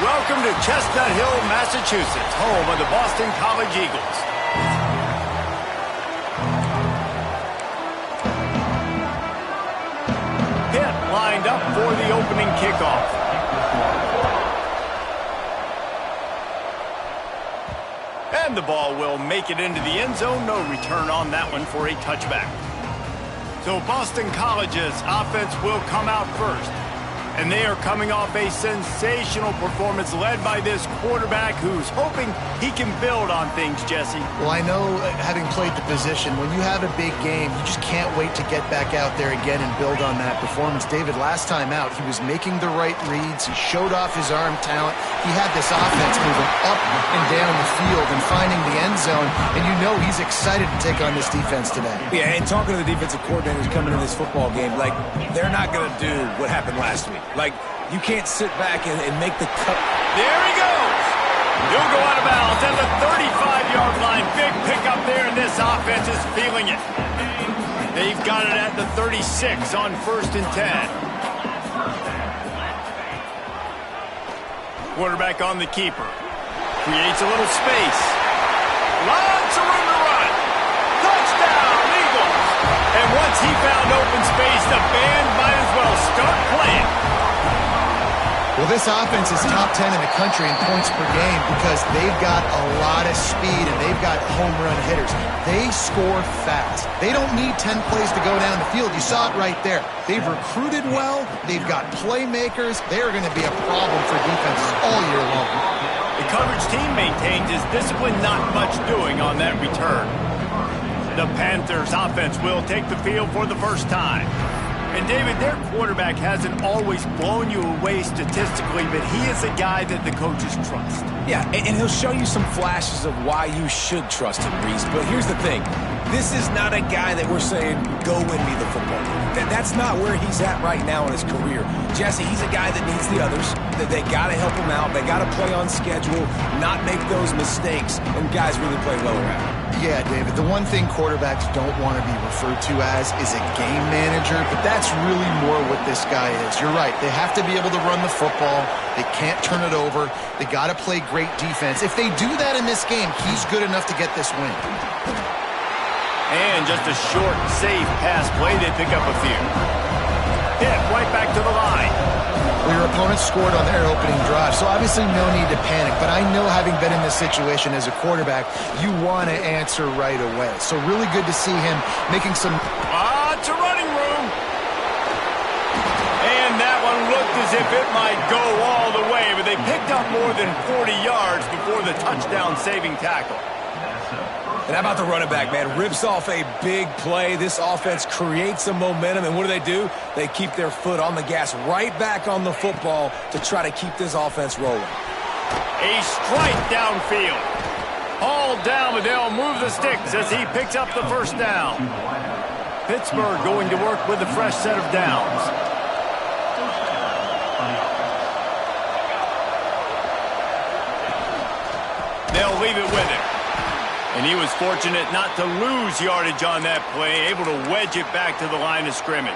Welcome to Chestnut Hill, Massachusetts, home of the Boston College Eagles. Pitt lined up for the opening kickoff. And the ball will make it into the end zone. No return on that one for a touchback. So Boston College's offense will come out first. And they are coming off a sensational performance led by this quarterback who's hoping he can build on things, Jesse. Well, I know, having played the position, when you have a big game, you just can't wait to get back out there again and build on that performance. David, last time out, he was making the right reads. He showed off his arm talent. He had this offense moving up and down the field and finding the end zone. And you know he's excited to take on this defense today. Yeah, and talking to the defensive coordinators coming into this football game, like, they're not going to do what happened last week. Like, you can't sit back and make the cut. There he goes. He'll go out of bounds at the 35-yard line. Big pickup there, and this offense is feeling it. They've got it at the 36 on 1st and 10. Quarterback on the keeper. Creates a little space. Lots of room to run. Touchdown, Eagles. And once he found open space, the band might as well start playing. Well, this offense is top 10 in the country in points per game because they've got a lot of speed and they've got home run hitters. They score fast. They don't need 10 plays to go down the field. You saw it right there. They've recruited well. They've got playmakers. They're going to be a problem for defenses all year long. The coverage team maintains his discipline, not much doing on that return. The Panthers' offense will take the field for the first time. And, David, their quarterback hasn't always blown you away statistically, but he is a guy that the coaches trust. Yeah, and he'll show you some flashes of why you should trust him, Reese. But here's the thing. This is not a guy that we're saying, go win me the football game. That's not where he's at right now in his career. Jesse, he's a guy that needs the others. That they got to help him out. They got to play on schedule, not make those mistakes, and guys really play well around him. Yeah, David, the one thing quarterbacks don't want to be referred to as is a game manager, but that's really more what this guy is. You're right. They have to be able to run the football. They can't turn it over. They got to play great defense. If they do that in this game, he's good enough to get this win. And just a short, safe pass play. They pick up a few. Pitt right back to the line. Well, your opponent scored on their opening drive, so obviously no need to panic. But I know, having been in this situation as a quarterback, you want to answer right away. So really good to see him making some... To running room. And that one looked as if it might go all the way, but they picked up more than 40 yards before the touchdown-saving tackle. And how about the running back, man? Rips off a big play. This offense creates some momentum, and what do? They keep their foot on the gas, right back on the football to try to keep this offense rolling. A strike downfield. Hauled down, but they'll move the sticks as he picks up the first down. Pittsburgh going to work with a fresh set of downs. They'll leave it with him. And he was fortunate not to lose yardage on that play, able to wedge it back to the line of scrimmage.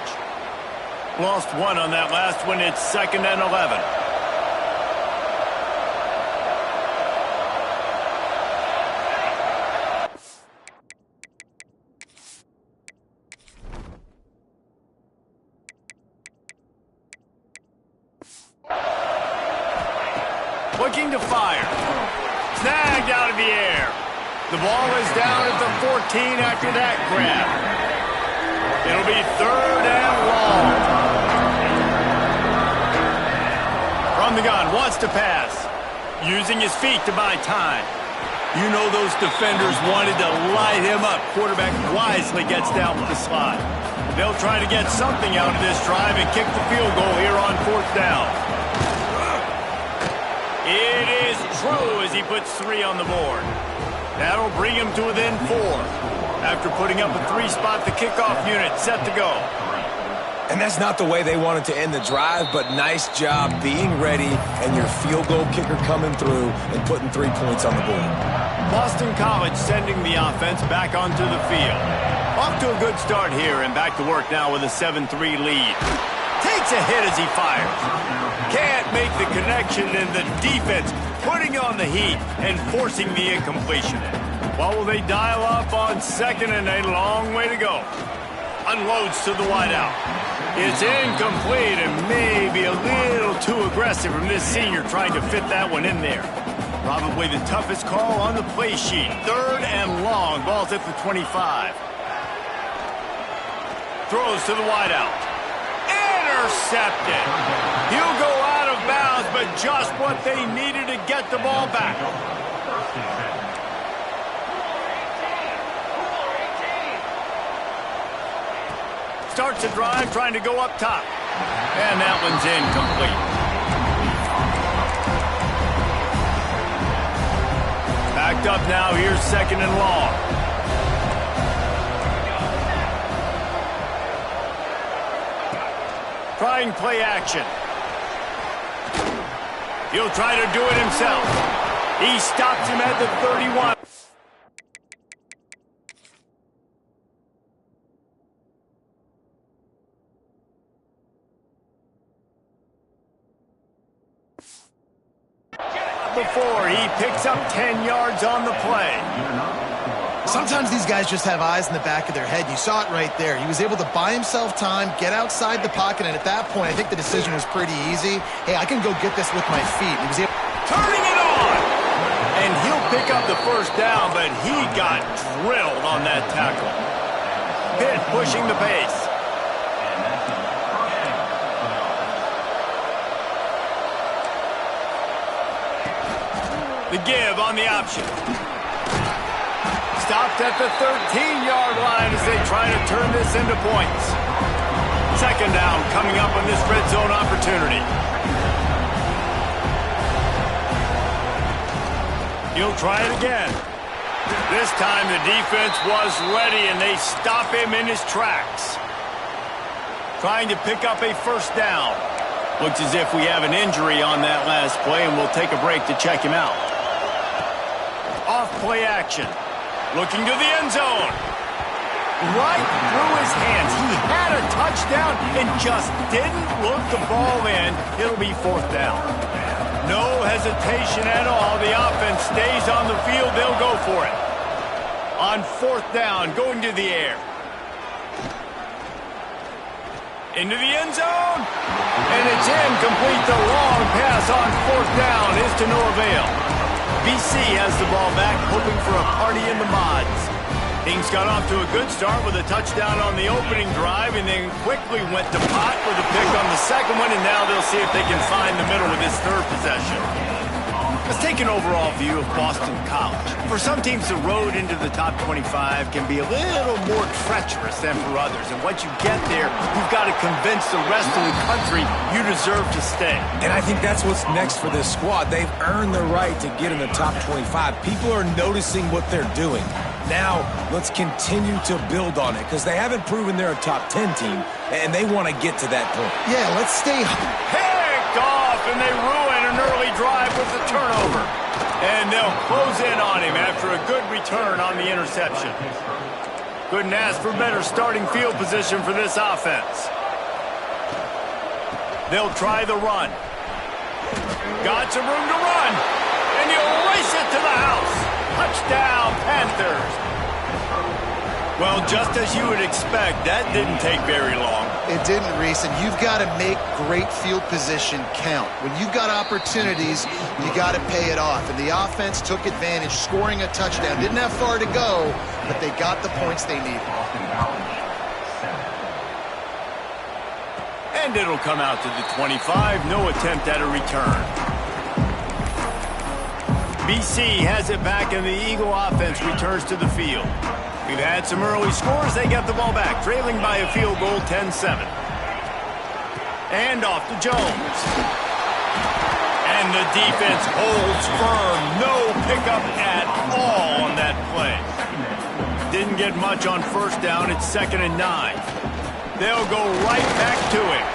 Lost one on that last one. It's 2nd and 11. Looking to fire. Snagged out of the air. The ball is down at the 14 after that grab. It'll be 3rd and long. From the gun, wants to pass. Using his feet to buy time. You know those defenders wanted to light him up. Quarterback wisely gets down with the slide. They'll try to get something out of this drive and kick the field goal here on 4th down. It is true as he puts 3 on the board. That'll bring him to within 4. After putting up a 3-spot, the kickoff unit set to go. And that's not the way they wanted to end the drive, but nice job being ready and your field goal kicker coming through and putting 3 points on the board. Boston College sending the offense back onto the field. Off to a good start here and back to work now with a 7-3 lead. Takes a hit as he fires. Can't make the connection, and the defense putting on the heat and forcing the incompletion. Well, will they dial up on second, and a long way to go. Unloads to the wideout. It's incomplete and maybe a little too aggressive from this senior trying to fit that one in there. Probably the toughest call on the play sheet. Third and long. Ball's at the 25. Throws to the wideout. Intercepted. He'll go out of bounds, but just what they needed to get the ball back. Starts a drive trying to go up top. And that one's incomplete. Backed up now. Here's second and long. Trying play action. He'll try to do it himself. He stops him at the 31. Before he picks up 10 yards on the play. Sometimes these guys just have eyes in the back of their head. You saw it right there. He was able to buy himself time, get outside the pocket, and at that point, I think the decision was pretty easy. Hey, I can go get this with my feet. He was able... Turning it on! And he'll pick up the first down, but he got drilled on that tackle. Pitt pushing the pace. The give on the option. Stopped at the 13-yard line as they try to turn this into points. Second down coming up on this red zone opportunity. He'll try it again. This time the defense was ready and they stop him in his tracks. Trying to pick up a first down. Looks as if we have an injury on that last play and we'll take a break to check him out. Off play action. Looking to the end zone. Right through his hands. He had a touchdown and just didn't look the ball in. It'll be fourth down. No hesitation at all. The offense stays on the field. They'll go for it. On fourth down, going to the air. Into the end zone. And it's incomplete. The long pass on fourth down is to no avail. BC has the ball back, hoping for a party in the mods. Things got off to a good start with a touchdown on the opening drive and then quickly went to pot with a pick on the second one, and now they'll see if they can find the middle with this third possession. Let's take an overall view of Boston College. For some teams, the road into the top 25 can be a little more treacherous than for others. And once you get there, you've got to convince the rest of the country you deserve to stay. And I think that's what's next for this squad. They've earned the right to get in the top 25. People are noticing what they're doing. Now, let's continue to build on it because they haven't proven they're a top 10 team, and they want to get to that point. Yeah, let's stay... Picked off, and they ruin an early drive with the turnover. And they'll close in on him after a good return on the interception. Couldn't ask for better starting field position for this offense. They'll try the run. Got some room to run. And he'll race it to the house. Touchdown, Panthers. Well, just as you would expect, that didn't take very long. It didn't, Reese, and you've got to make great field position count. When you've got opportunities, you got to pay it off. And the offense took advantage, scoring a touchdown. Didn't have far to go, but they got the points they needed. And it'll come out to the 25. No attempt at a return. BC has it back, and the Eagle offense returns to the field. We've had some early scores. They get the ball back, trailing by a field goal, 10-7. And off to Jones. And the defense holds firm. No pickup at all on that play. Didn't get much on first down. It's 2nd and 9. They'll go right back to it.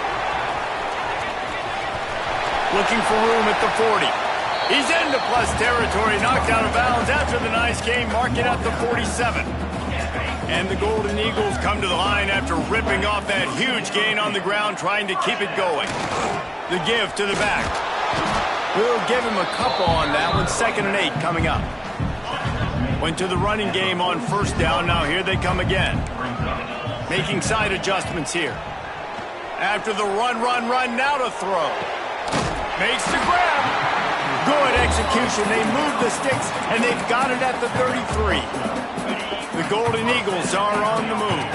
Looking for room at the 40. He's into plus territory, knocked out of bounds after the nice game, marking at the 47. And the Golden Eagles come to the line after ripping off that huge gain on the ground, trying to keep it going. The give to the back. We'll give him a couple on that one. 2nd and 8 coming up. Went to the running game on 1st down. Now here they come again. Making side adjustments here. After the run, now to throw. Makes the grab. Good execution. They move the sticks, and they've got it at the 33. The Golden Eagles are on the move.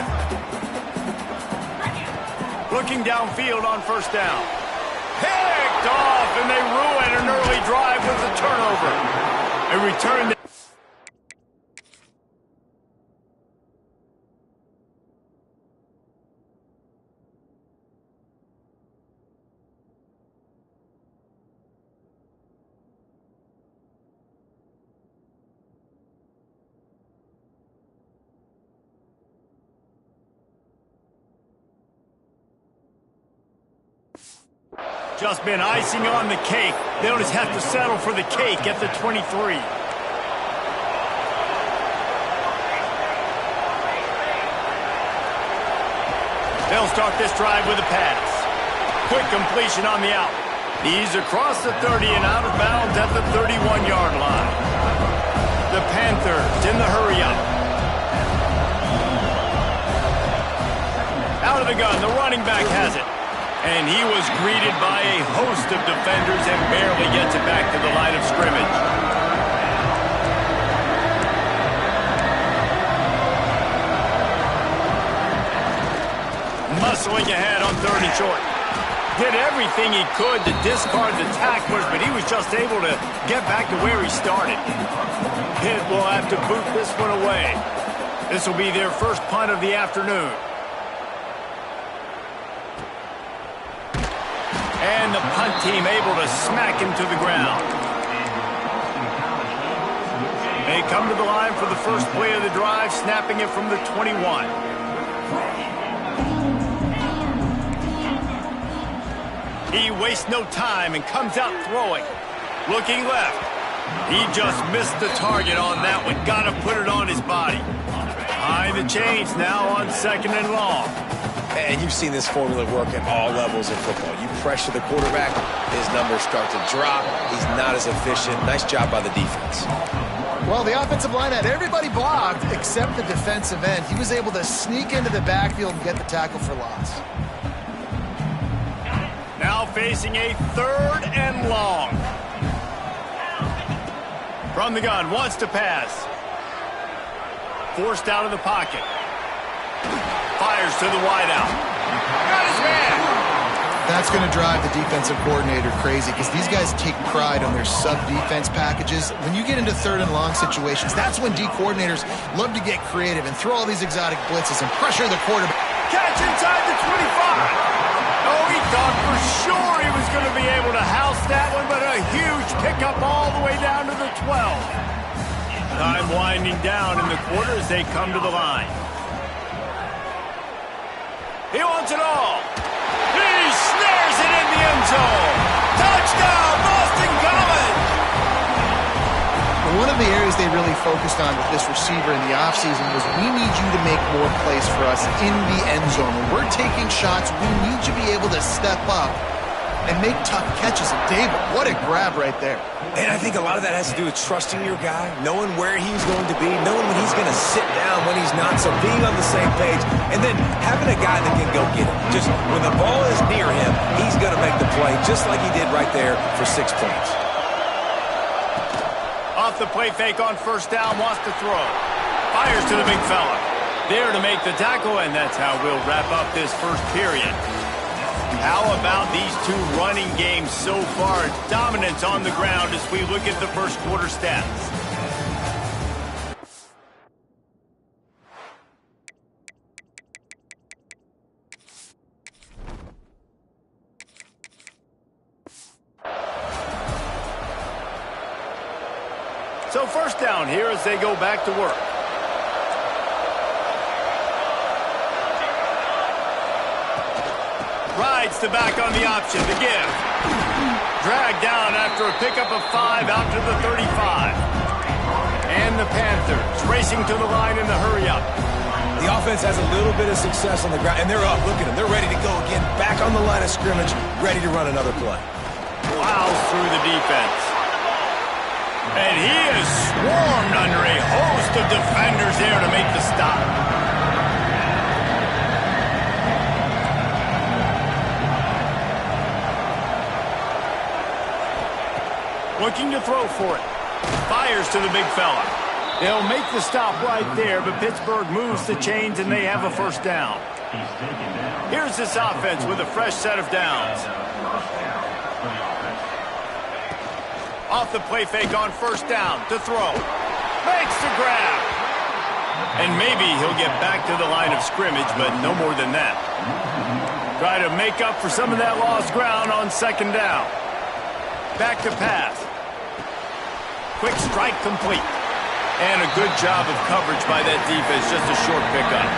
Looking downfield on 1st down. Picked off, and they ruin an early drive with a turnover. A return. Just been icing on the cake. They'll just have to settle for the cake at the 23. They'll start this drive with a pass. Quick completion on the out. He's across the 30 and out of bounds at the 31-yard line. The Panthers in the hurry-up. Out of the gun, the running back has it. And he was greeted by a host of defenders and barely gets it back to the line of scrimmage. Muscling ahead on 3rd and short. Did everything he could to discard the tacklers, but he was just able to get back to where he started. Pitt will have to boot this one away. This will be their first punt of the afternoon. And the punt team able to smack him to the ground. They come to the line for the first play of the drive, snapping it from the 21. He wastes no time and comes out throwing. Looking left. He just missed the target on that one. Got to put it on his body. Behind the chains now on 2nd and long. And you've seen this formula work at all levels in football. You pressure the quarterback, his numbers start to drop. He's not as efficient. Nice job by the defense. Well, the offensive line had everybody blocked except the defensive end. He was able to sneak into the backfield and get the tackle for loss. Now facing a 3rd and long. From the gun, wants to pass. Forced out of the pocket. Fires to the wideout. Got his man. That's going to drive the defensive coordinator crazy because these guys take pride on their sub-defense packages. When you get into 3rd and long situations, that's when D coordinators love to get creative and throw all these exotic blitzes and pressure the quarterback. Catch inside the 25. Oh, he thought for sure he was going to be able to house that one, but a huge pickup all the way down to the 12. Time winding down in the quarter as they come to the line. He wants it all. He snares it in the end zone. Touchdown, Boston College! One of the areas they really focused on with this receiver in the offseason was we need you to make more plays for us in the end zone. When we're taking shots, we need you to be able to step up and make tough catches. And David, what a grab right there. And I think a lot of that has to do with trusting your guy, knowing where he's going to be, knowing when he's going to sit down, when he's not, so being on the same page, and then having a guy that can go get it. Just when the ball is near him, he's going to make the play, just like he did right there for 6 points. Off the play fake on 1st down, wants to throw. Fires to the big fella. There to make the tackle, and that's how we'll wrap up this first period. How about these two running games so far? Dominance on the ground as we look at the first quarter stats. So 1st down here as they go back to work. Rides the back on the option, the give. Dragged down after a pickup of 5 out to the 35. And the Panthers racing to the line in the hurry-up. The offense has a little bit of success on the ground, and they're up. Look at them. They're ready to go again. Back on the line of scrimmage, ready to run another play. Plows through the defense. And he is swarmed under a host of defenders there to make the stop. Looking to throw for it. Fires to the big fella. They'll make the stop right there, but Pittsburgh moves the chains and they have a first down. Here's this offense with a fresh set of downs. Off the play fake on first down to throw. Makes the grab. And maybe he'll get back to the line of scrimmage, but no more than that. Try to make up for some of that lost ground on second down. Back to pass. Quick strike complete. And a good job of coverage by that defense, just a short pickup.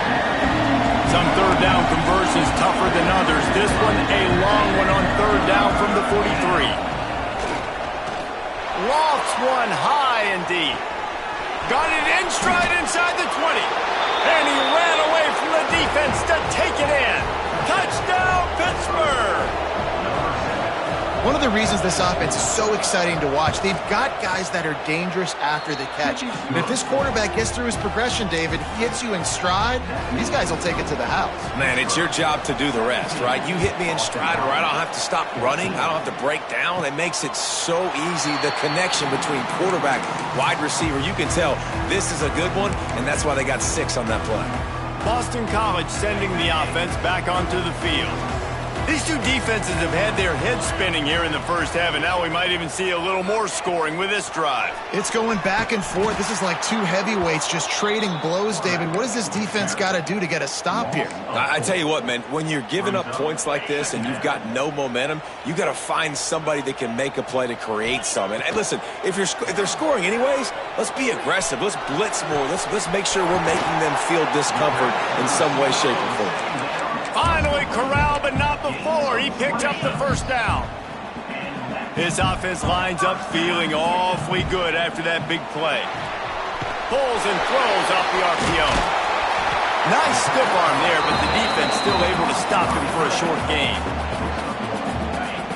Some third down conversions tougher than others. This one a long one on third down from the 43. Lofts one high and deep. Got it in stride inside the 20. And he ran away from the defense to take it in. Touchdown, Pittsburgh! One of the reasons this offense is so exciting to watch, they've got guys that are dangerous after the catch. And if this quarterback gets through his progression, David, hits you in stride, these guys will take it to the house. Man, it's your job to do the rest, right? You hit me in stride where I don't have to stop running. I don't have to break down. It makes it so easy. The connection between quarterback, wide receiver, you can tell this is a good one, and that's why they got 6 on that play. Boston College sending the offense back onto the field. These two defenses have had their heads spinning here in the first half, and now we might even see a little more scoring with this drive. It's going back and forth. This is like two heavyweights just trading blows, David. What does this defense got to do to get a stop here? I tell you what, man, when you're giving up points like this and you've got no momentum, you got to find somebody that can make a play to create some. And listen, if they're scoring anyways, let's be aggressive. Let's blitz more. Let's make sure we're making them feel discomfort in some way, shape, or form. Finally corralled, but not before. He picked up the first down. His offense lines up feeling awfully good after that big play. Pulls and throws off the RPO. Nice stiff arm there, but the defense still able to stop him for a short gain.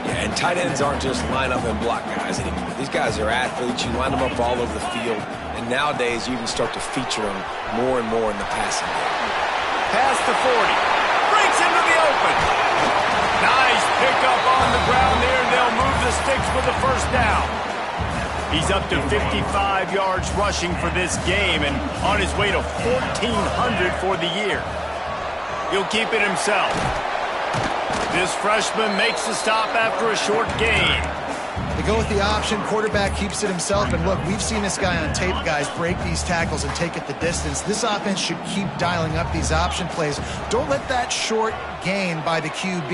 Yeah, and tight ends aren't just line up and block guys anymore. These guys are athletes. You line them up all over the field. And nowadays, you can start to feature them more and more in the passing game. Past the 40. Breaks into the open. Nice pickup on the ground there. They'll move the sticks with the first down. He's up to 55 yards rushing for this game and on his way to 1,400 for the year. He'll keep it himself. This freshman makes the stop after a short gain. They go with the option. Quarterback keeps it himself. And look, we've seen this guy on tape, guys, break these tackles and take it the distance. This offense should keep dialing up these option plays. Don't let that short gain by the QB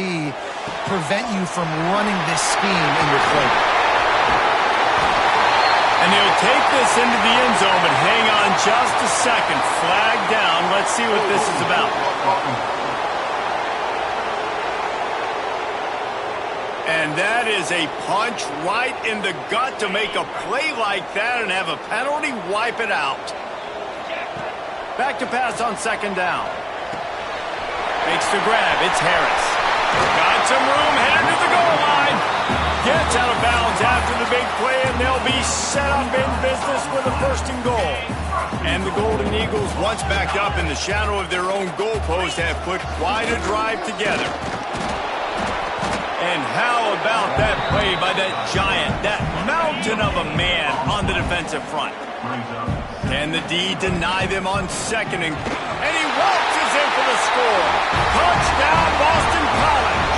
prevent you from running this scheme in your playbook. And they'll take this into the end zone, but hang on just a second. Flag down. Let's see what this is about. And that is a punch right in the gut to make a play like that and have a penalty wipe it out. Back to pass on second down. Makes the grab. It's Harris. Got some room, headed to the goal line. Gets out of bounds after the big play, and they'll be set up in business with a first and goal. And the Golden Eagles, once backed up in the shadow of their own goalpost, have put quite a drive together. And how about that play by that giant, that mountain of a man on the defensive front? Can the D deny them on second? And he waltzes in for the score. Touchdown, Boston College.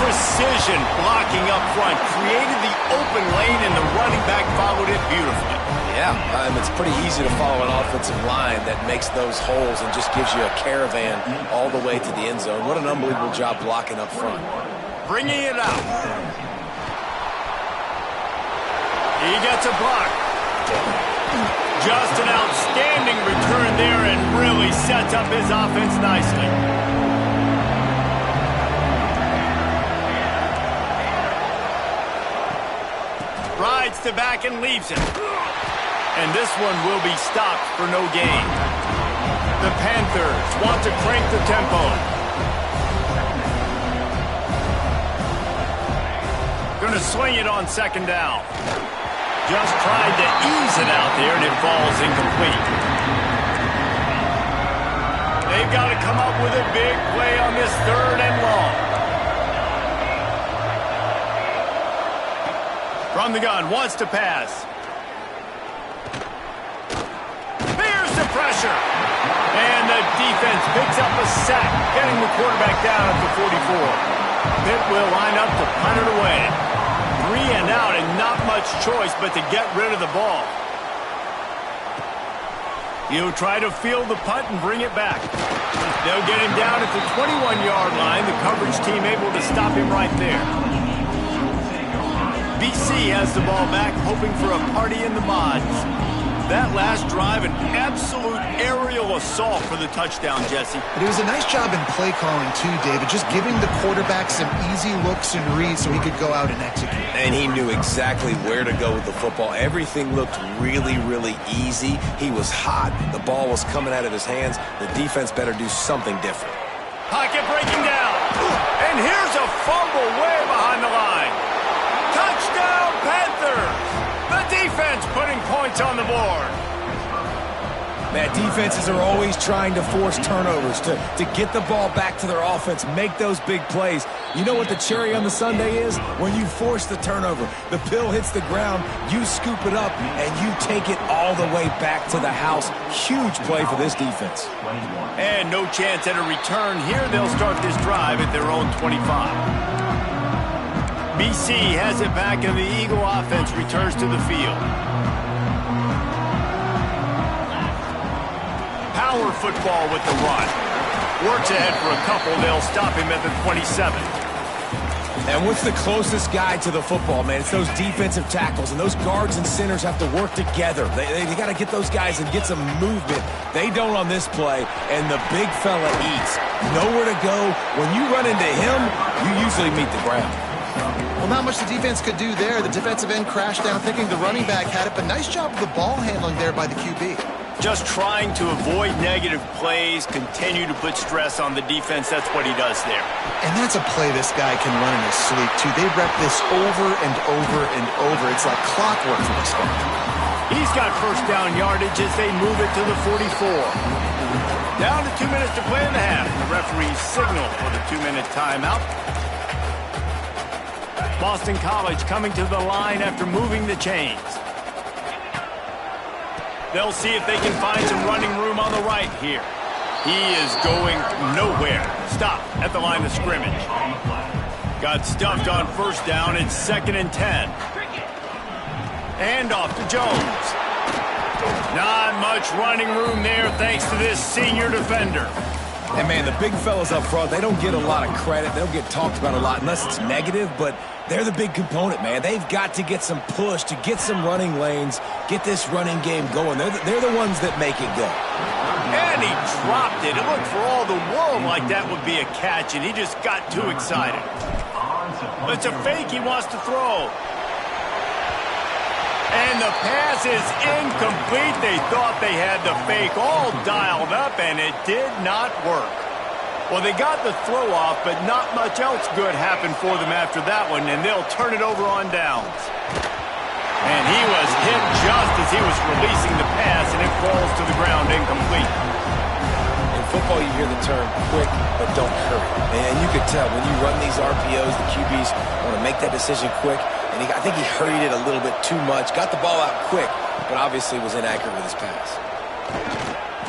Precision blocking up front. Created the open lane, and the running back followed it beautifully. Yeah, it's pretty easy to follow an offensive line that makes those holes and just gives you a caravan all the way to the end zone. What an unbelievable job blocking up front. Bringing it out. He gets a block. Just an outstanding return there and really sets up his offense nicely. Rides to back and leaves it. And this one will be stopped for no gain. The Panthers want to crank the tempo. Going to swing it on second down. Just tried to ease it out there, and it falls incomplete. They've got to come up with a big play on this 3rd and long. From the gun, wants to pass. There's the pressure. And the defense picks up a sack, getting the quarterback down at the 44. Pitt will line up to punt it away. 3 and out, and not much choice but to get rid of the ball. He'll try to field the punt and bring it back. They'll get him down at the 21-yard line. The coverage team able to stop him right there. BC has the ball back, hoping for a party in the mods. That last drive, an absolute aerial assault for the touchdown, Jesse. But it was a nice job in play calling, too, David, just giving the quarterback some easy looks and reads so he could go out and execute. And he knew exactly where to go with the football. Everything looked really, really easy. He was hot. The ball was coming out of his hands. The defense better do something different. Pocket breaking down. And here's a fumble way behind the line. Touchdown, Panthers! The defense putting points on the board. Man, defenses are always trying to force turnovers, to get the ball back to their offense, make those big plays. You know what the cherry on the sundae is? When you force the turnover, the pill hits the ground, you scoop it up, and you take it all the way back to the house. Huge play for this defense. And no chance at a return here. They'll start this drive at their own 25. BC has it back, and the Eagle offense returns to the field. Power football with the run. Works ahead for a couple. They'll stop him at the 27. And what's the closest guy to the football, man? It's those defensive tackles, and those guards and centers have to work together. They got to get those guys and get some movement. They don't on this play, and the big fella eats. Nowhere to go. When you run into him, you usually meet the ground. Well, not much the defense could do there. The defensive end crashed down thinking the running back had it, but nice job of the ball handling there by the QB. Just trying to avoid negative plays, continue to put stress on the defense. That's what he does there. And that's a play this guy can run in his sleep, too. They rep this over and over and over. It's like clockwork for this guy. He's got first down yardage as they move it to the 44. Down to 2 minutes to play in the half. The referee signaled for the 2-minute timeout. Boston College coming to the line after moving the chains. They'll see if they can find some running room on the right here. He is going nowhere. Stop at the line of scrimmage. Got stuffed on first down. It's 2nd and 10. And off to Jones. Not much running room there thanks to this senior defender. And, man, the big fellas up front, they don't get a lot of credit. They don't get talked about a lot unless it's negative, but they're the big component, man. They've got to get some push, to get some running lanes, get this running game going. They're the ones that make it go. And he dropped it. It looked for all the world like that would be a catch, and he just got too excited. It's a fake he wants to throw. And the pass is incomplete. They thought they had the fake all dialed up, and it did not work. Well, they got the throw off, but not much else good happened for them after that one, and they'll turn it over on downs. And he was hit just as he was releasing the pass, and it falls to the ground incomplete. In football, you hear the term quick, but don't hurry. And you could tell when you run these RPOs, the QBs want to make that decision quick. And I think he hurried it a little bit too much. Got the ball out quick, but obviously was inaccurate with his pass.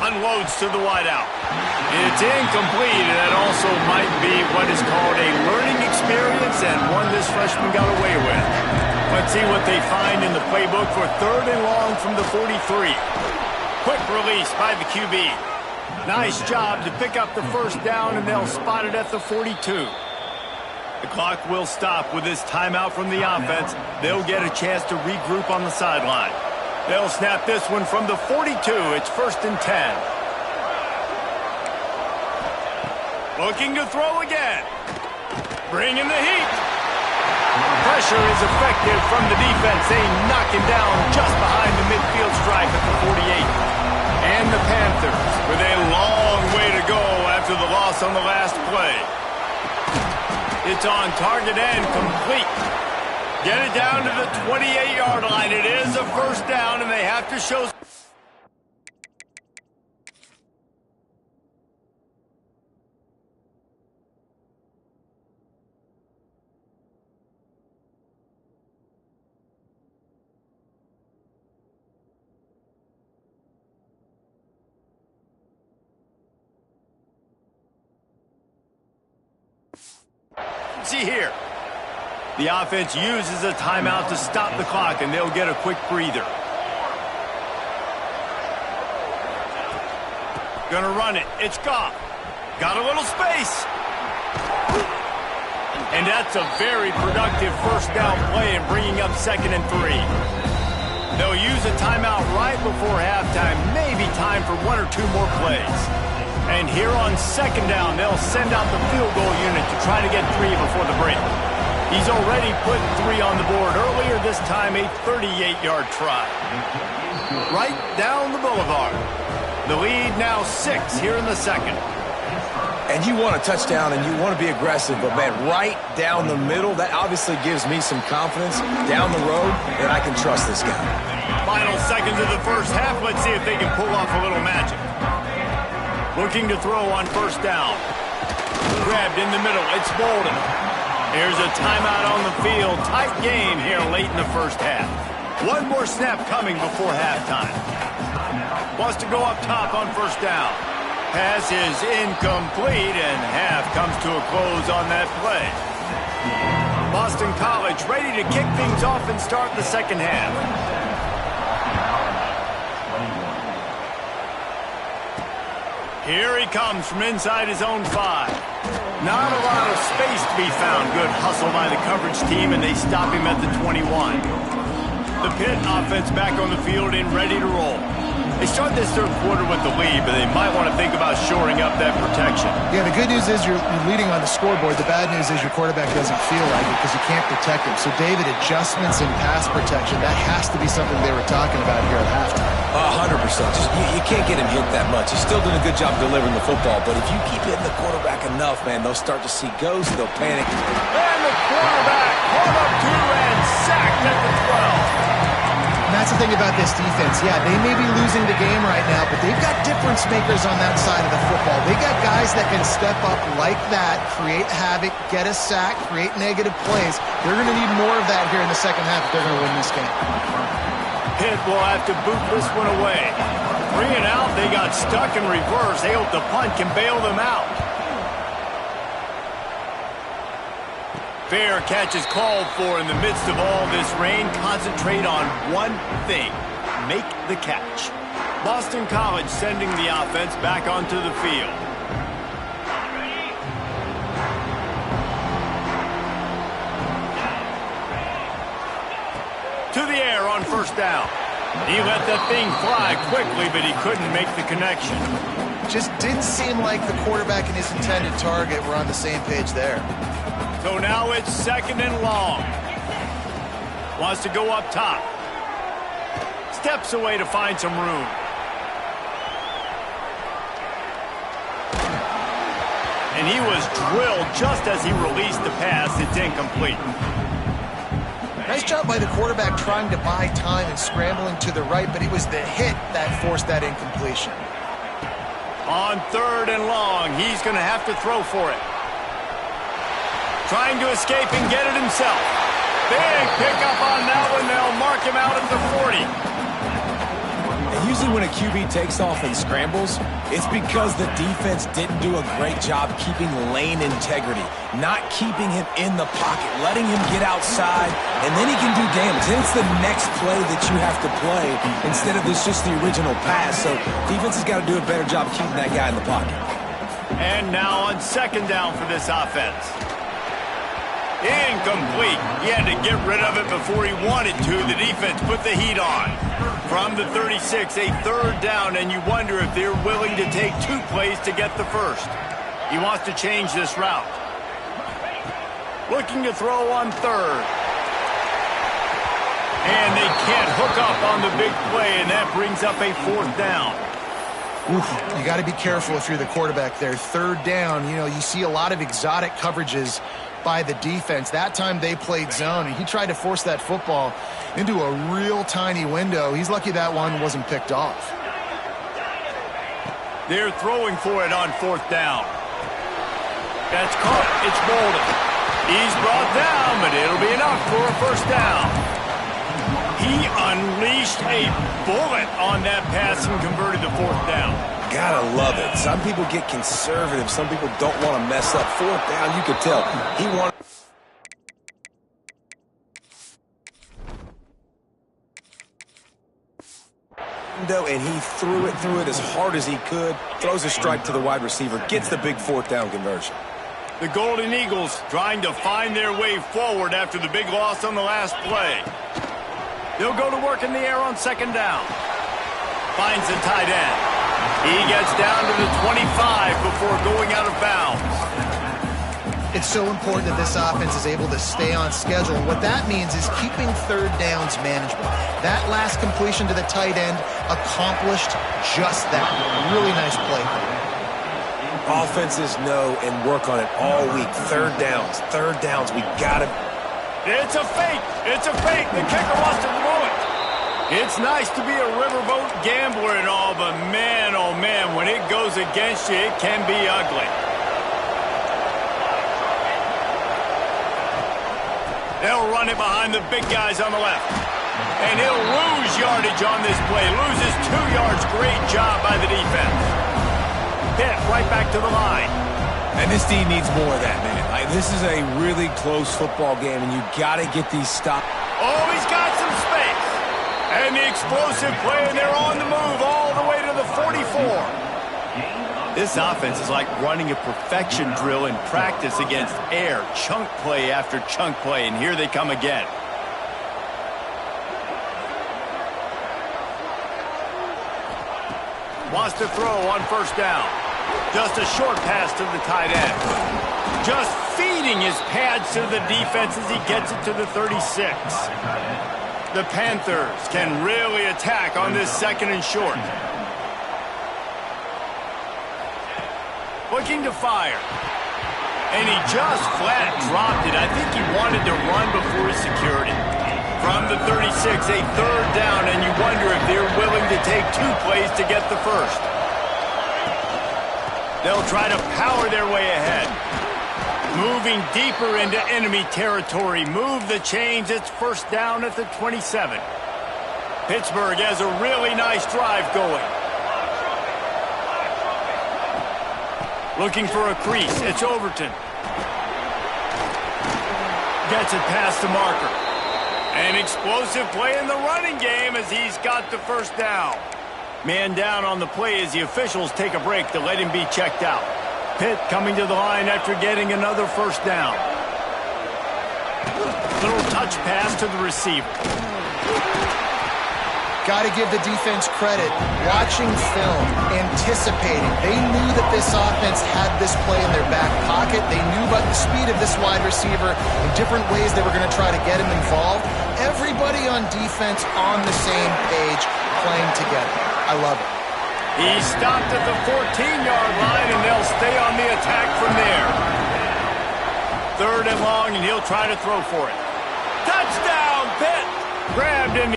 Unloads to the wideout. It's incomplete, and that also might be what is called a learning experience and one this freshman got away with. Let's see what they find in the playbook for 3rd and long from the 43. Quick release by the QB. Nice job to pick up the first down, and they'll spot it at the 42. The clock will stop with this timeout from the offense. They'll get a chance to regroup on the sideline. They'll snap this one from the 42. It's 1st and 10. Looking to throw again. Bringing the heat. Pressure is effective from the defense. They knock him down just behind the midfield stripe at the 48. And the Panthers with a long way to go after the loss on the last play. It's on target and complete. Get it down to the 28-yard line. It is a first down, and they have to show... See here. The offense uses a timeout to stop the clock, and they'll get a quick breather. Gonna run it. It's Goff. Got a little space. And that's a very productive first down play and bringing up 2nd and 3. They'll use a timeout right before halftime. Maybe time for 1 or 2 more plays. And here on 2nd down, they'll send out the field goal unit to try to get 3 before the break. He's already put 3 on the board earlier, this time a 38-yard try. Right down the boulevard. The lead now 6 here in the 2nd. And you want a touchdown and you want to be aggressive, but man, right down the middle, that obviously gives me some confidence down the road that I can trust this guy. Final seconds of the first half. Let's see if they can pull off a little magic. Looking to throw on first down. Grabbed in the middle. It's Bolden. Here's a timeout on the field. Tight game here late in the first half. One more snap coming before halftime. Wants to go up top on first down. Pass is incomplete, and half comes to a close on that play. Boston College ready to kick things off and start the second half. Here he comes from inside his own 5. Not a lot of space to be found. Good hustle by the coverage team, and they stop him at the 21. The Pitt offense back on the field and ready to roll. They start this third quarter with the lead, but they might want to think about shoring up that protection. Yeah, the good news is you're leading on the scoreboard. The bad news is your quarterback doesn't feel like it because you can't protect him. So, David, adjustments in pass protection, that has to be something they were talking about here at halftime. 100%. You can't get him hit that much. He's still doing a good job delivering the football, but if you keep hitting the quarterback enough, man, they'll start to see ghosts, they'll panic. And the quarterback caught up to and sacked at the 12. And that's the thing about this defense. Yeah, they may be losing the game right now, but they've got difference makers on that side of the football. They got guys that can step up like that, create havoc, get a sack, create negative plays. They're going to need more of that here in the second half if they're going to win this game. Pitt will have to boot this one away. 3 and out, they got stuck in reverse. They hope the punt can bail them out. Fair catch is called for in the midst of all this rain. Concentrate on one thing. Make the catch. Boston College sending the offense back onto the field. To the air on first down. He let that thing fly quickly, but he couldn't make the connection. Just didn't seem like the quarterback and his intended target were on the same page there. So now it's 2nd and long. Wants to go up top. Steps away to find some room. And he was drilled just as he released the pass. It's incomplete. Nice job by the quarterback trying to buy time and scrambling to the right, but it was the hit that forced that incompletion. On 3rd and long, he's going to have to throw for it. Trying to escape and get it himself. Big pickup on that one. They'll mark him out at the 40. And usually when a QB takes off and scrambles, it's because the defense didn't do a great job keeping lane integrity, not keeping him in the pocket, letting him get outside, and then he can do damage. Then it's the next play that you have to play instead of this just the original pass. So defense has got to do a better job keeping that guy in the pocket. And now on 2nd down for this offense. Incomplete. He had to get rid of it before he wanted to. The defense put the heat on. From the 36, a 3rd down, and you wonder if they're willing to take 2 plays to get the first. He wants to change this route. Looking to throw on third. And they can't hook up on the big play, and that brings up a fourth down. Oof, you got to be careful if you're the quarterback there. Third down, you know, you see a lot of exotic coverages by the defense. That time they played zone, and he tried to force that football into a real tiny window. He's lucky that one wasn't picked off. They're throwing for it on fourth down. That's caught. It's Bolden. He's brought down, but it'll be enough for a first down. He unleashed a bullet on that pass and converted to fourth down. Gotta love it. Some people get conservative. Some people don't want to mess up. Fourth down, you could tell. He wanted... and he threw it as hard as he could. Throws a strike to the wide receiver. Gets the big fourth down conversion. The Golden Eagles trying to find their way forward after the big loss on the last play. They'll go to work in the air on second down. Finds the tight end. He gets down to the 25 before going out of bounds. It's so important that this offense is able to stay on schedule. And what that means is keeping third downs manageable. That last completion to the tight end accomplished just that. Really nice play. Offenses know and work on it all week. Third downs. We gotta... It's a fake. It's a fake. The kicker wants to throw it. It's nice to be a riverboat gambler and all, but man, oh man, when it goes against you, it can be ugly. They'll run it behind the big guys on the left. And he'll lose yardage on this play. Loses 2 yards. Great job by the defense. Pitt right back to the line. And this team needs more of that, man. This is a really close football game, and you got to get these stops. Oh, he's got some space. And the explosive play, and they're on the move all the way to the 44. This offense is like running a perfection drill in practice against air. Chunk play after chunk play, and here they come again. Wants to throw on first down. Just a short pass to the tight end. Just feeding his pads to the defense as he gets it to the 36. The Panthers can really attack on this second and short. Looking to fire. And he just flat dropped it. I think he wanted to run before he secured it. From the 36, a third down, and you wonder if they're willing to take 2 plays to get the first. They'll try to power their way ahead. Moving deeper into enemy territory. Move the chains. It's first down at the 27. Pittsburgh has a really nice drive going. Looking for a crease. It's Overton. Gets it past the marker. An explosive play in the running game as he's got the first down. Man down on the play as the officials take a break to let him be checked out. Pitt coming to the line after getting another first down. Little touch pass to the receiver. Got to give the defense credit. Watching film, anticipating. They knew that this offense had this play in their back pocket. They knew about the speed of this wide receiver in different ways they were going to try to get him involved. Everybody on defense on the same page, playing together. I love it. He stopped at the 14-yard line, and they'll stay on the attack from there. Third and long, and he'll try to throw for it. Touchdown, Pitt! Grabbed him.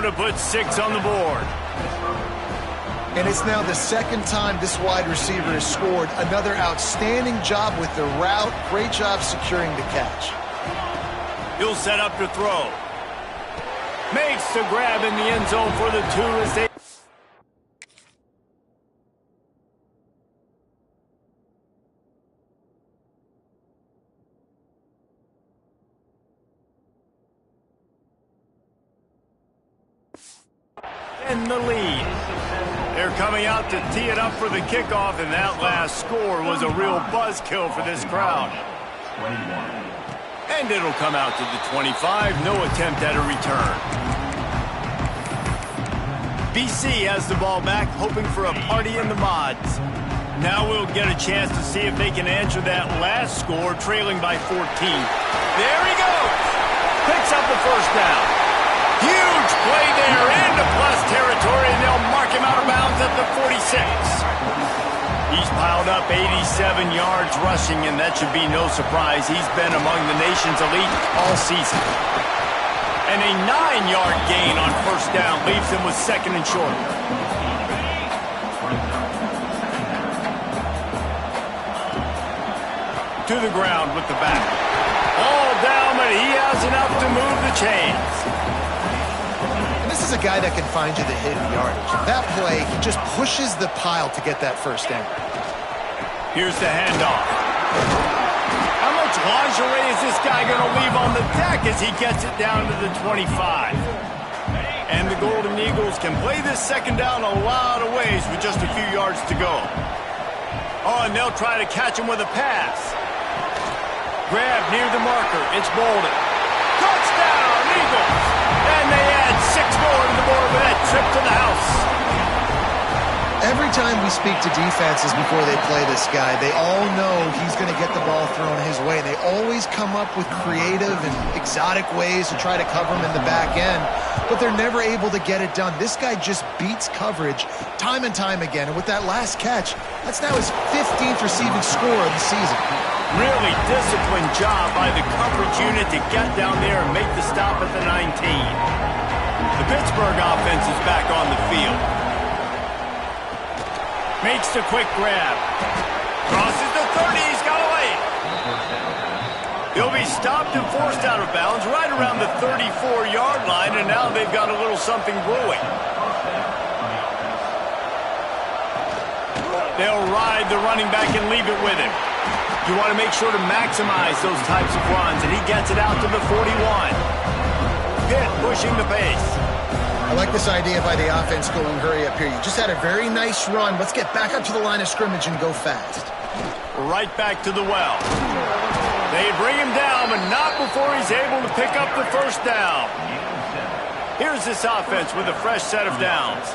To put 6 on the board. And it's now the second time this wide receiver has scored. Another outstanding job with the route. Great job securing the catch. He'll set up to throw. Makes the grab in the end zone for the 2 as they... in the lead. They're coming out to tee it up for the kickoff, and that last score was a real buzzkill for this crowd. And it'll come out to the 25. No attempt at a return. BC has the ball back, hoping for a party in the mods. Now we'll get a chance to see if they can answer that last score, trailing by 14. There he goes! Picks up the first down. Huge play there into plus territory, and they'll mark him out of bounds at the 46. He's piled up 87 yards rushing, and that should be no surprise. He's been among the nation's elite all season. And a 9-yard gain on first down leaves him with second and short. To the ground with the back. All down, but he has enough to move the chains. And this is a guy that can find you the hidden yardage. That play, he just pushes the pile to get that first down. Here's the handoff. How much lingerie is this guy going to leave on the deck as he gets it down to the 25? And the Golden Eagles can play this second down a lot of ways with just a few yards to go. Oh, and they'll try to catch him with a pass. Grab near the marker. It's Bolden. Touchdown, Eagles! And they add 6 more to the board with that trip to the house. Every time we speak to defenses before they play this guy, they all know he's going to get the ball thrown his way. They always come up with creative and exotic ways to try to cover him in the back end, but they're never able to get it done. This guy just beats coverage time and time again, and with that last catch, that's now his 15th receiving score of the season. Really disciplined job by the coverage unit to get down there and make the stop at the 19. The Pittsburgh offense is back on the field. Makes the quick grab. Crosses the 30. He's got away. He'll be stopped and forced out of bounds right around the 34-yard line, and now they've got a little something brewing. They'll ride the running back and leave it with him. You want to make sure to maximize those types of runs, and he gets it out to the 41. Pitt pushing the pace. I like this idea by the offense going hurry up here. You just had a very nice run. Let's get back up to the line of scrimmage and go fast. Right back to the well. They bring him down, but not before he's able to pick up the first down. Here's this offense with a fresh set of downs.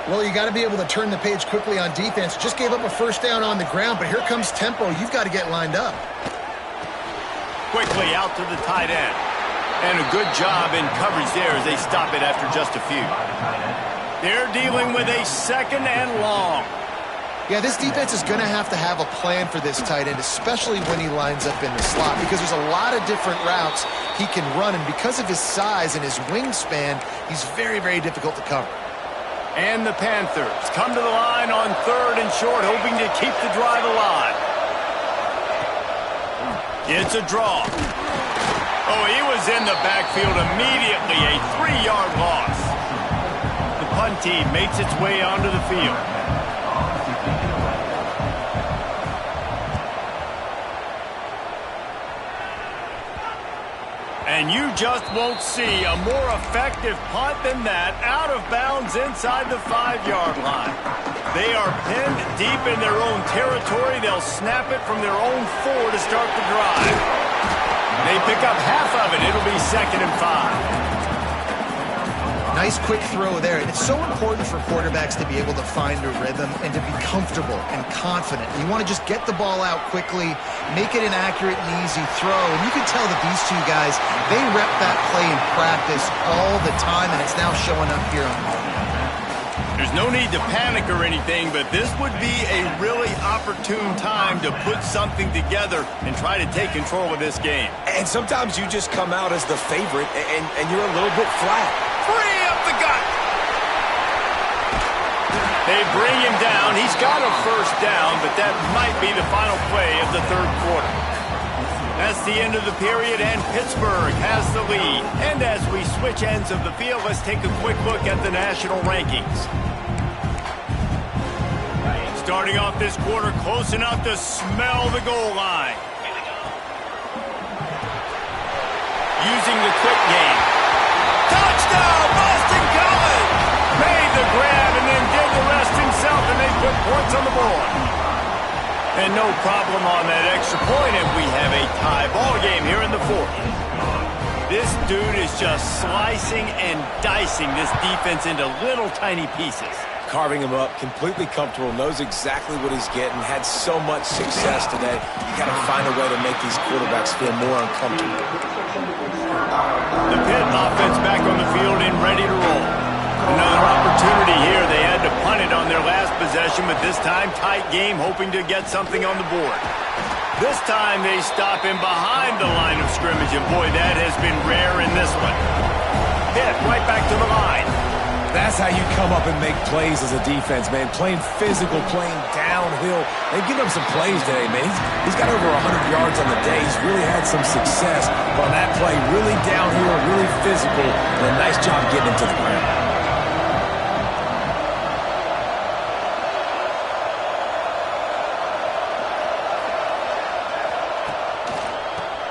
Well, you got to be able to turn the page quickly on defense. Just gave up a first down on the ground, but here comes tempo. You've got to get lined up. Quickly out to the tight end. And a good job in coverage there as they stop it after just a few. They're dealing with a second and long. Yeah, this defense is going to have a plan for this tight end, especially when he lines up in the slot, because there's a lot of different routes he can run, and because of his size and his wingspan, he's very, very difficult to cover. And the Panthers come to the line on 3rd and short, hoping to keep the drive alive. It's a draw. Oh, he was in the backfield immediately, a 3-yard loss. The punt team makes its way onto the field. And you just won't see a more effective punt than that, out of bounds inside the 5-yard line. They are pinned deep in their own territory. They'll snap it from their own 4 to start the drive. They pick up half of it. It'll be 2nd and 5. Nice quick throw there. And it's so important for quarterbacks to be able to find a rhythm and to be comfortable and confident. You want to just get the ball out quickly, make it an accurate and easy throw. And you can tell that these two guys, they rep that play in practice all the time, and it's now showing up here on the field. There's no need to panic or anything, but this would be a really opportune time to put something together and try to take control of this game. And sometimes you just come out as the favorite, and you're a little bit flat. Free up the gut. They bring him down. He's got a first down, but that might be the final play of the 3rd quarter. That's the end of the period, and Pittsburgh has the lead. And as we switch ends of the field, let's take a quick look at the national rankings. Starting off this quarter, close enough to smell the goal line. Using the quick game. Touchdown, Boston College! Made the grab and then did the rest points on the board. And no problem on that extra point, and we have a tie ball game here in the fourth. This dude is just slicing and dicing this defense into little tiny pieces. Carving him up, completely comfortable, knows exactly what he's getting, had so much success today. You got to find a way to make these quarterbacks feel more uncomfortable. The Pitt offense back on the field and ready to roll. Another opportunity here. They had to punt it on their last possession, but this time tight game, hoping to get something on the board. This time they stop him behind the line of scrimmage, and boy, that has been rare in this one. Pitt right back to the line. That's how you come up and make plays as a defense, man. Playing physical, playing downhill. They've given him some plays today, man. He's got over 100 yards on the day. He's really had some success. But on that play, really downhill, really physical, and a nice job getting him to the ground.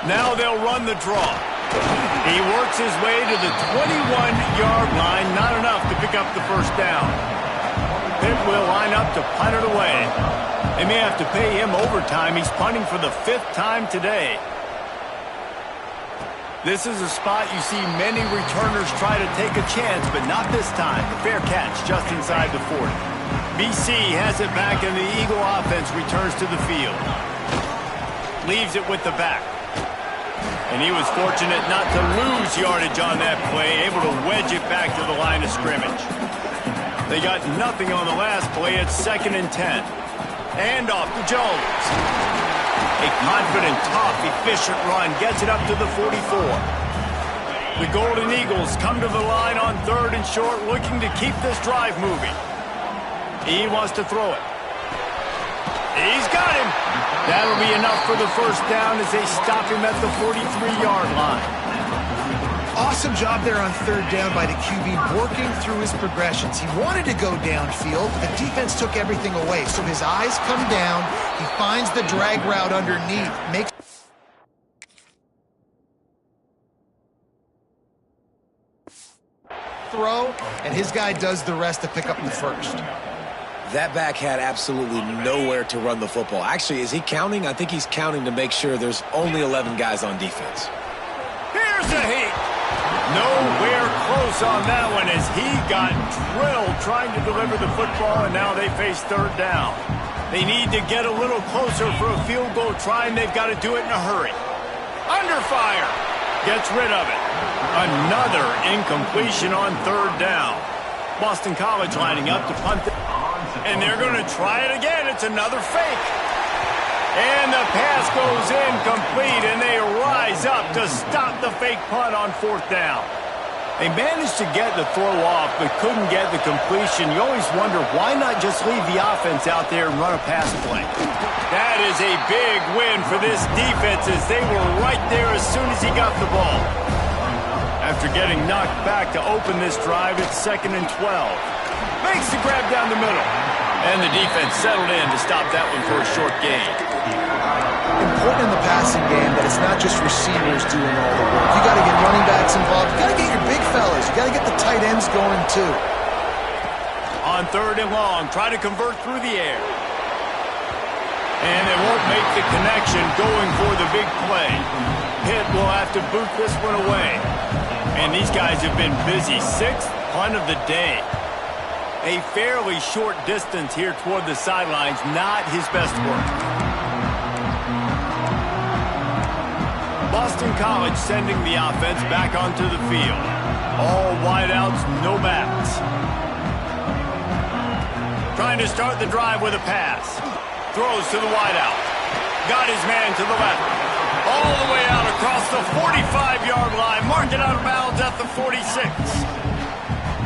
Now they'll run the draw. He works his way to the 21-yard line. Not enough to pick up the first down. Pitt will line up to punt it away. They may have to pay him overtime. He's punting for the 5th time today. This is a spot you see many returners try to take a chance, but not this time. A fair catch just inside the 40. BC has it back, and the Eagle offense returns to the field. Leaves it with the back. And he was fortunate not to lose yardage on that play, able to wedge it back to the line of scrimmage. They got nothing on the last play. It's 2nd and 10. And off to Jones. A confident, tough, efficient run gets it up to the 44. The Golden Eagles come to the line on 3rd and short, looking to keep this drive moving. He wants to throw it. He's got him. That'll be enough for the first down as they stop him at the 43-yard line. Awesome job there on 3rd down by the QB, working through his progressions. He wanted to go downfield, but the defense took everything away. So his eyes come down. He finds the drag route underneath. Makes throw, and his guy does the rest to pick up the first. That back had absolutely nowhere to run the football. Actually, is he counting? I think he's counting to make sure there's only 11 guys on defense. Here's a heat. Nowhere close on that one as he got drilled trying to deliver the football, and now they face 3rd down. They need to get a little closer for a field goal try, and they've got to do it in a hurry. Under fire. Gets rid of it. Another incompletion on 3rd down. Boston College lining up to punt it. And they're going to try it again. It's another fake. And the pass goes incomplete, and they rise up to stop the fake punt on 4th down. They managed to get the throw off, but couldn't get the completion. You always wonder, why not just leave the offense out there and run a pass play? That is a big win for this defense as they were right there as soon as he got the ball. After getting knocked back to open this drive, it's 2nd and 12. Makes the grab down the middle. And the defense settled in to stop that one for a short gain. Important in the passing game that it's not just receivers doing all the work. You got to get running backs involved. You got to get your big fellas. You got to get the tight ends going too. On 3rd and long, try to convert through the air. And they won't make the connection going for the big play. Pitt will have to boot this one away. And these guys have been busy. 6th punt of the day. A fairly short distance here toward the sidelines, not his best work. Boston College sending the offense back onto the field. All wideouts, no backs. Trying to start the drive with a pass. Throws to the wideout. Got his man to the left. All the way out across the 45-yard line. Marked it out of bounds at the 46.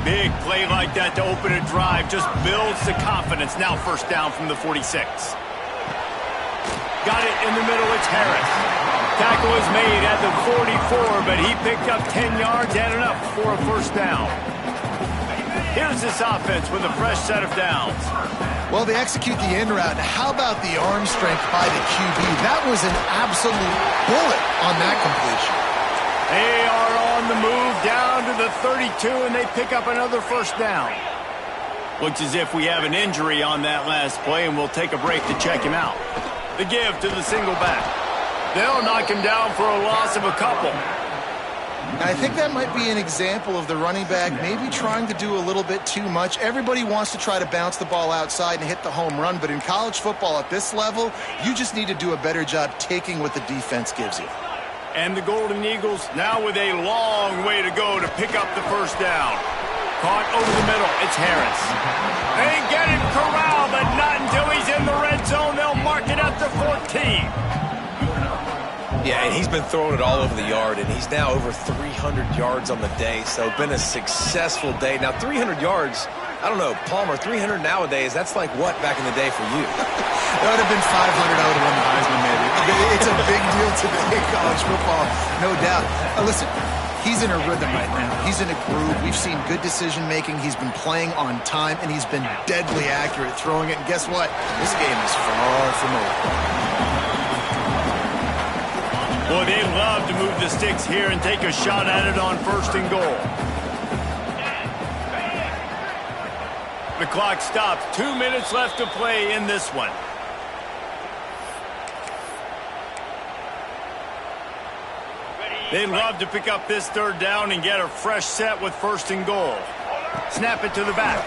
Big play like that to open a drive just builds the confidence. Now 1st down from the 46. Got it in the middle. It's Harris. Tackle is made at the 44, but he picked up 10 yards and enough for a 1st down. Here's this offense with a fresh set of downs. Well, they execute the in route. How about the arm strength by the QB? That was an absolute bullet on that completion. They are on the move down to the 32, and they pick up another 1st down. Looks as if we have an injury on that last play, and we'll take a break to check him out. The give to the single back. They'll knock him down for a loss of a couple. I think that might be an example of the running back maybe trying to do a little bit too much. Everybody wants to try to bounce the ball outside and hit the home run, but in college football at this level, you just need to do a better job taking what the defense gives you. And the Golden Eagles now with a long way to go to pick up the first down. Caught over the middle. It's Harris. They get him corralled, but not until he's in the red zone. They'll mark it at the 14. Yeah, and he's been throwing it all over the yard, and he's now over 300 yards on the day, so been a successful day. Now, 300 yards, I don't know, Palmer, 300 nowadays, that's like what back in the day for you? That would have been 500. I would have won the Heisman, maybe. It's a big deal today in college football, no doubt. Listen, he's in a rhythm right now. He's in a groove. We've seen good decision-making. He's been playing on time, and he's been deadly accurate throwing it. And guess what? This game is far from over. Well, they'd love to move the sticks here and take a shot at it on 1st and goal. The clock stops. 2 minutes left to play in this one. They'd love to pick up this 3rd down and get a fresh set with 1st and goal. Snap it to the back.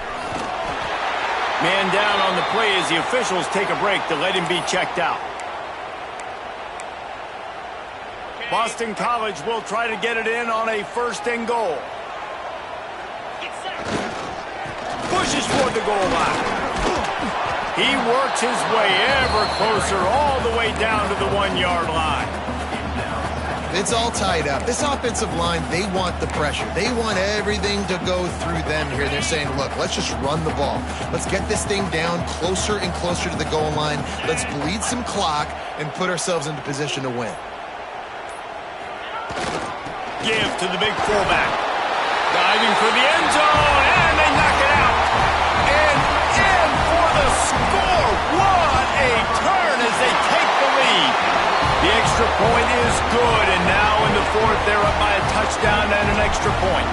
Man down on the play as the officials take a break to let him be checked out. Boston College will try to get it in on a 1st and goal. Pushes toward the goal line. He works his way ever closer all the way down to the 1-yard line. It's all tied up. This offensive line, they want the pressure. They want everything to go through them here. They're saying, look, let's just run the ball. Let's get this thing down closer and closer to the goal line. Let's bleed some clock and put ourselves into position to win. Give to the big fullback. Diving for the end zone, and they knock it out. And in for the score. What a turn as they take the lead. The extra point is good, and now in the 4th, they're up by a touchdown and an extra point.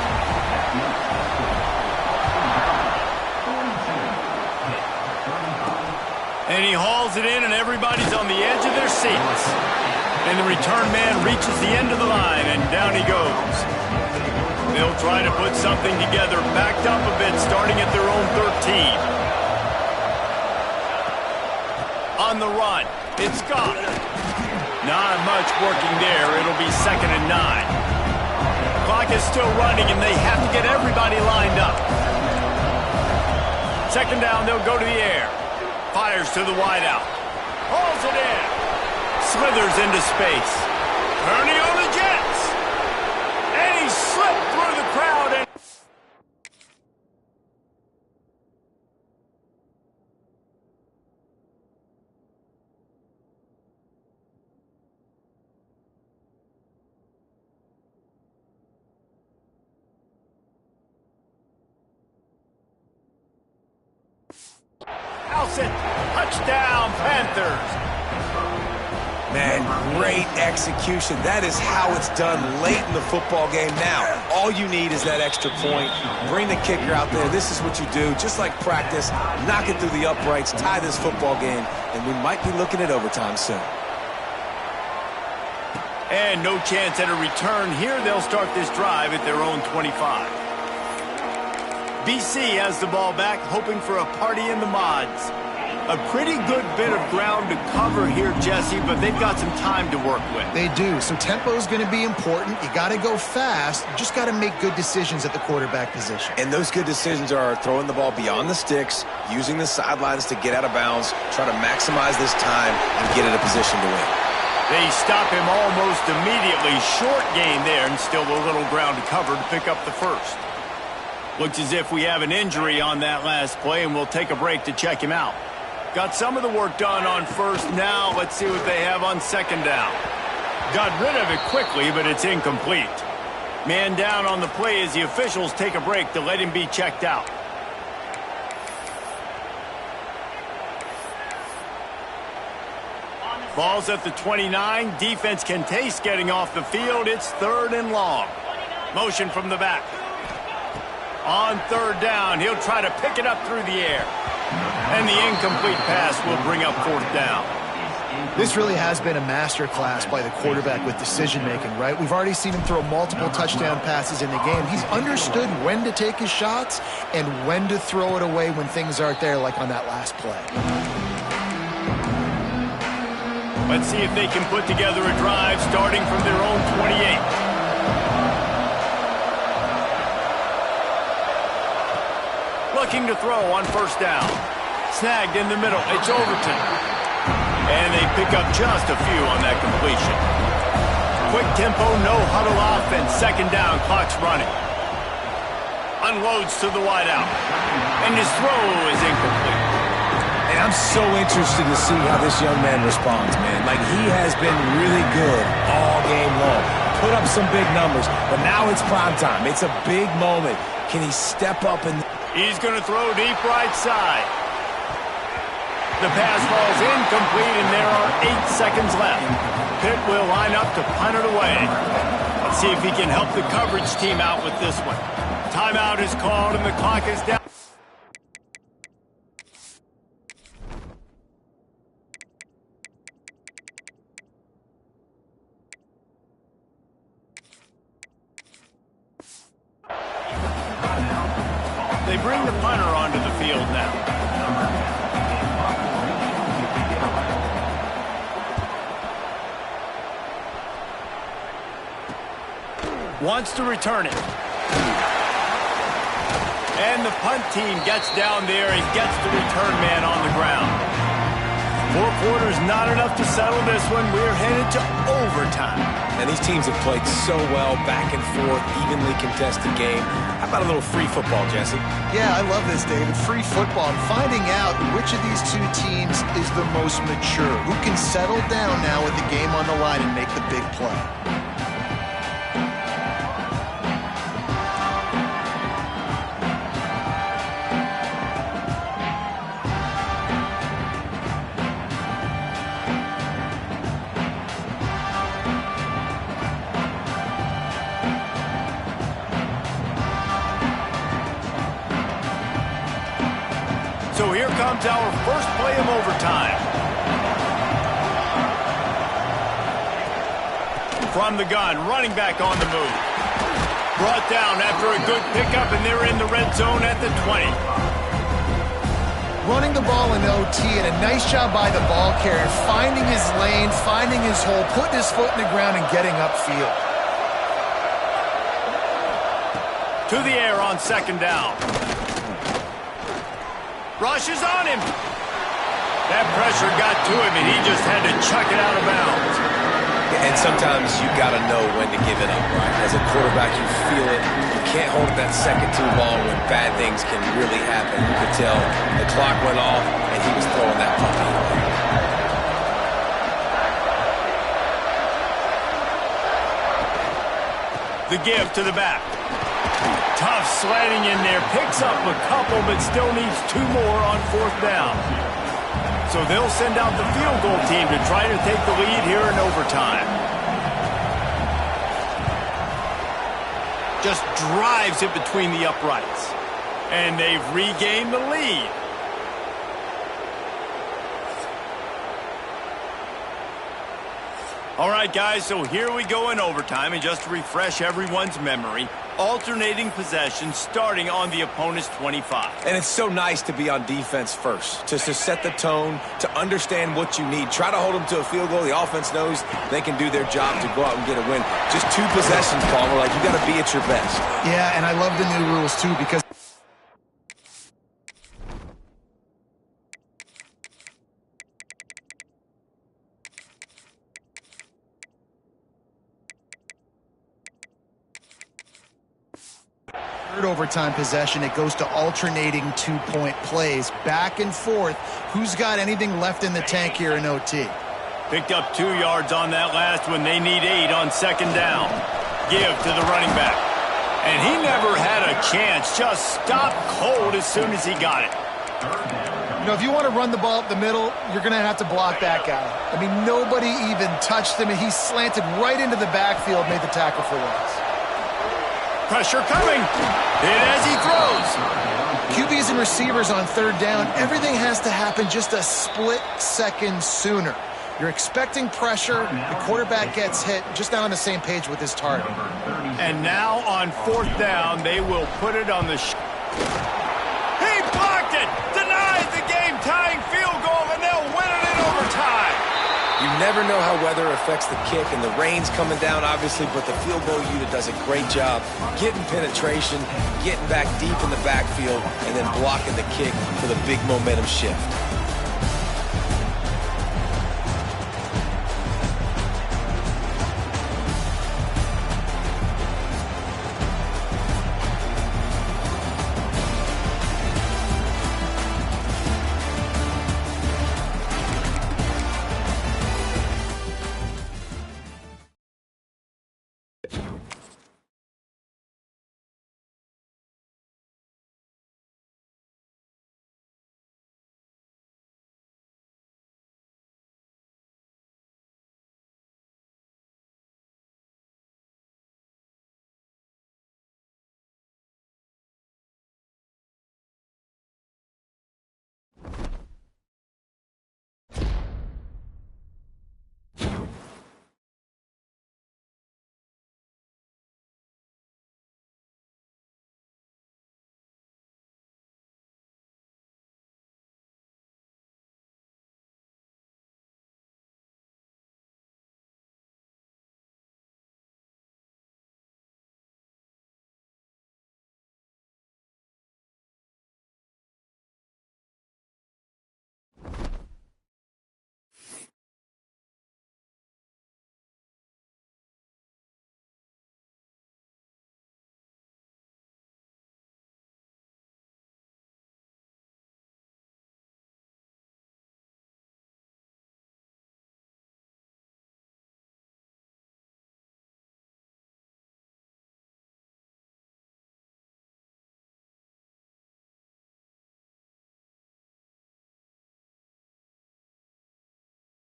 And he hauls it in, and everybody's on the edge of their seats. And the return man reaches the end of the line, and down he goes. They'll try to put something together, backed up a bit, starting at their own 13. On the run, it's Scott. Not much working there. It'll be 2nd and 9. Clock is still running, and they have to get everybody lined up. 2nd down, they'll go to the air. Fires to the wideout. Hauls it in. Smithers into space. Turning on the Jets. And he slipped through the crowd. And House it. Touchdown, Panthers. Man, great execution. That is how it's done late in the football game. Now, all you need is that extra point. Bring the kicker out there. This is what you do. Just like practice, knock it through the uprights, tie this football game, and we might be looking at overtime soon. And no chance at a return here. They'll start this drive at their own 25. BC has the ball back, hoping for a party in the mods. A pretty good bit of ground to cover here, Jesse, but they've got some time to work with. They do. So tempo is going to be important. You got to go fast. You just got to make good decisions at the quarterback position. And those good decisions are throwing the ball beyond the sticks, using the sidelines to get out of bounds, try to maximize this time, and get in a position to win. They stop him almost immediately. Short gain there, and still a little ground to cover to pick up the 1st. Looks as if we have an injury on that last play, and we'll take a break to check him out. Got some of the work done on 1st. Now let's see what they have on 2nd down. Got rid of it quickly, but it's incomplete. Man down on the play as the officials take a break to let him be checked out. Ball's at the 29. Defense can taste getting off the field. It's 3rd and long. Motion from the back. On third down, he'll try to pick it up through the air. And the incomplete pass will bring up fourth down. This really has been a masterclass by the quarterback with decision-making, right? We've already seen him throw multiple touchdown passes in the game. He's understood when to take his shots and when to throw it away when things aren't there, like on that last play. Let's see if they can put together a drive starting from their own 28. Looking to throw on first down. Snagged in the middle. It's Overton. And they pick up just a few on that completion. Quick tempo, no huddle offense. Second down, clock's running. Unloads to the wideout. And his throw is incomplete. And I'm so interested to see how this young man responds, man. Like, he has been really good all game long. Put up some big numbers, but now it's prime time. It's a big moment. Can he step up and... He's going to throw deep right side. The pass falls incomplete, and there are 8 seconds left. Pitt will line up to punt it away. Let's see if he can help the coverage team out with this one. Timeout is called, and the clock is down. They bring the punter onto the field now. Wants to return it. And the punt team gets down there and gets the return man on the ground. 4 quarters, not enough to settle this one. We're headed to overtime. And these teams have played so well, back and forth, evenly contested game. How about a little free football, Jesse? Yeah, I love this, David. Free football. Finding out which of these two teams is the most mature. Who can settle down now with the game on the line and make the big play. So here comes our first play of overtime. From the gun, running back on the move. Brought down after a good pickup, and they're in the red zone at the 20. Running the ball in OT, and a nice job by the ball carrier, finding his lane, finding his hole, putting his foot in the ground, and getting upfield. To the air on second down. Rushes on him. That pressure got to him, and he just had to chuck it out of bounds. And sometimes you got to know when to give it up, right? As a quarterback, you feel it. You can't hold that second two ball when bad things can really happen. You could tell the clock went off, and he was throwing that puppy away. The give to the back. Tough sliding in there, picks up a couple, but still needs 2 more on fourth down. So they'll send out the field goal team to try to take the lead here in overtime. Just drives it between the uprights. And they've regained the lead. All right, guys, so here we go in overtime, and just to refresh everyone's memory, alternating possession starting on the opponent's 25. And it's so nice to be on defense first, just to set the tone, to understand what you need. Try to hold them to a field goal. The offense knows they can do their job to go out and get a win. Just 2 possessions, Paul. We're like, you got to be at your best. Yeah, and I love the new rules, too, because overtime possession, it goes to alternating 2-point plays, back and forth. Who's got anything left in the tank here in OT? Picked up 2 yards on that last one. They need 8 on second down. Give to the running back. And he never had a chance. Just stopped cold as soon as he got it. You know, if you want to run the ball up the middle, you're going to have to block that guy. I mean, nobody even touched him, and he slanted right into the backfield, made the tackle for loss. Pressure coming. Hit as he throws. QBs and receivers on third down, everything has to happen just a split second sooner. You're expecting pressure, the quarterback gets hit, just not on the same page with his target. And now on fourth down, they will put it on the He blocked it! Denies the game-tying field goal, and they'll win it in overtime. You never know how weather affects the kick, and the rain's coming down, obviously, but the field goal unit does a great job getting penetration, getting back deep in the backfield, and then blocking the kick for the big momentum shift.